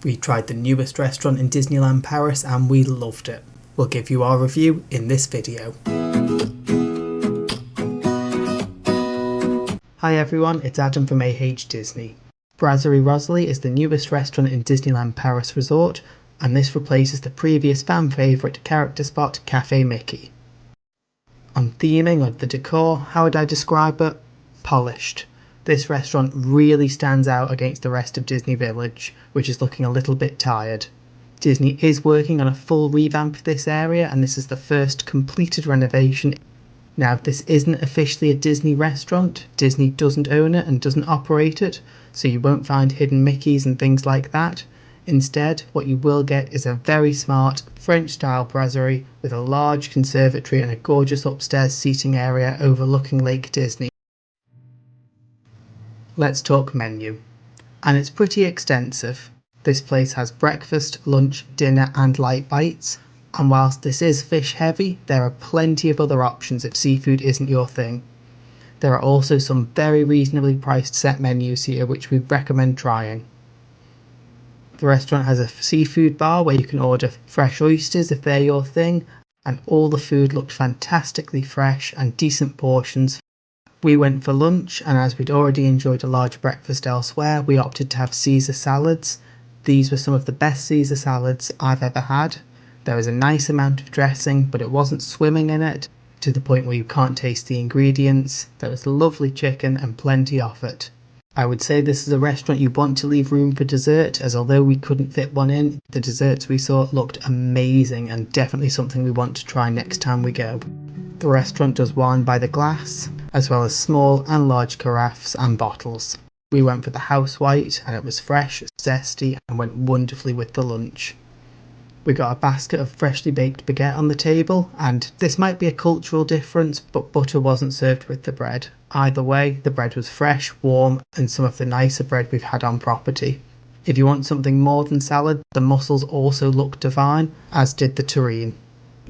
We tried the newest restaurant in Disneyland Paris and we loved it. We'll give you our review in this video. Hi everyone, it's Adam from AH Disney. Brasserie Rosalie is the newest restaurant in Disneyland Paris Resort, and this replaces the previous fan favourite character spot Cafe Mickey. On theming or the decor, how would I describe it? Polished. This restaurant really stands out against the rest of Disney Village, which is looking a little bit tired. Disney is working on a full revamp of this area, and this is the first completed renovation. Now, this isn't officially a Disney restaurant. Disney doesn't own it and doesn't operate it, so you won't find hidden Mickeys and things like that. Instead, what you will get is a very smart French-style brasserie with a large conservatory and a gorgeous upstairs seating area overlooking Lake Disney. Let's talk menu. And it's pretty extensive. This place has breakfast, lunch, dinner and light bites. And whilst this is fish heavy, there are plenty of other options if seafood isn't your thing. There are also some very reasonably priced set menus here which we recommend trying. The restaurant has a seafood bar where you can order fresh oysters if they're your thing, and all the food looked fantastically fresh and decent portions. We went for lunch, and as we'd already enjoyed a large breakfast elsewhere, we opted to have Caesar salads. These were some of the best Caesar salads I've ever had. There was a nice amount of dressing, but it wasn't swimming in it, to the point where you can't taste the ingredients. There was lovely chicken and plenty of it. I would say this is a restaurant you want to leave room for dessert, as although we couldn't fit one in, the desserts we saw looked amazing and definitely something we want to try next time we go. The restaurant does wine by the glass, as well as small and large carafes and bottles. We went for the house white and it was fresh, zesty and went wonderfully with the lunch. We got a basket of freshly baked baguette on the table, and this might be a cultural difference, but butter wasn't served with the bread. Either way, the bread was fresh, warm, and some of the nicer bread we've had on property. If you want something more than salad, the mussels also looked divine, as did the terrine.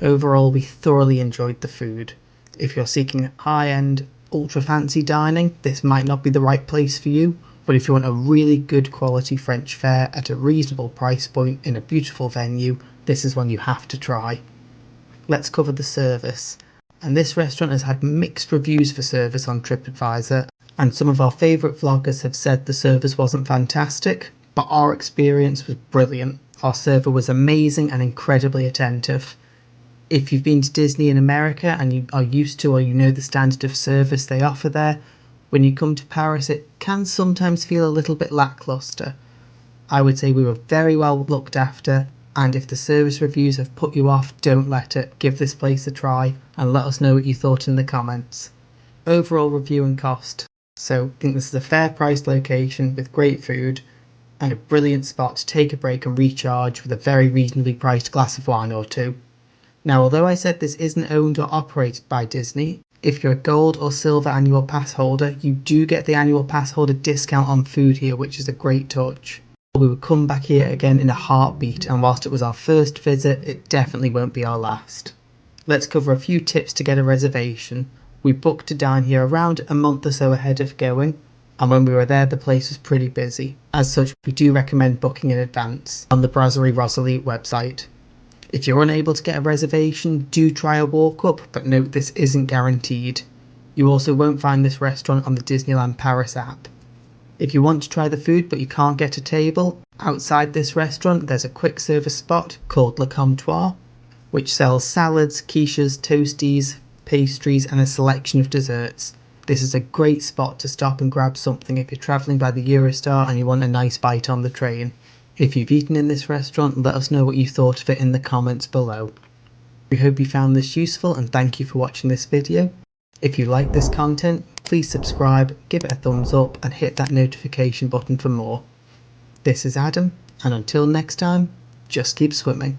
Overall, we thoroughly enjoyed the food. If you're seeking high-end, ultra-fancy dining, this might not be the right place for you. But if you want a really good quality French fare at a reasonable price point in a beautiful venue, this is one you have to try. Let's cover the service. And this restaurant has had mixed reviews for service on TripAdvisor, and some of our favourite vloggers have said the service wasn't fantastic, but our experience was brilliant. Our server was amazing and incredibly attentive. If you've been to Disney in America and you are used to or you know the standard of service they offer there, when you come to Paris, it can sometimes feel a little bit lackluster. I would say we were very well looked after, and if the service reviews have put you off, don't let it. Give this place a try and let us know what you thought in the comments. Overall review and cost. So I think this is a fair priced location with great food and a brilliant spot to take a break and recharge with a very reasonably priced glass of wine or two. Now, although I said this isn't owned or operated by Disney, if you're a gold or silver annual pass holder, you do get the annual pass holder discount on food here, which is a great touch. We would come back here again in a heartbeat, and whilst it was our first visit, it definitely won't be our last. Let's cover a few tips to get a reservation. We booked to dine here around a month or so ahead of going, and when we were there the place was pretty busy. As such, we do recommend booking in advance on the Brasserie Rosalie website. If you're unable to get a reservation, do try a walk-up, but note this isn't guaranteed. You also won't find this restaurant on the Disneyland Paris app. If you want to try the food but you can't get a table, outside this restaurant there's a quick service spot called Le Comptoir, which sells salads, quiches, toasties, pastries and a selection of desserts. This is a great spot to stop and grab something if you're travelling by the Eurostar and you want a nice bite on the train. If you've eaten in this restaurant, let us know what you thought of it in the comments below. We hope you found this useful and thank you for watching this video. If you like this content, please subscribe, give it a thumbs up and hit that notification button for more. This is Adam, and until next time, just keep swimming.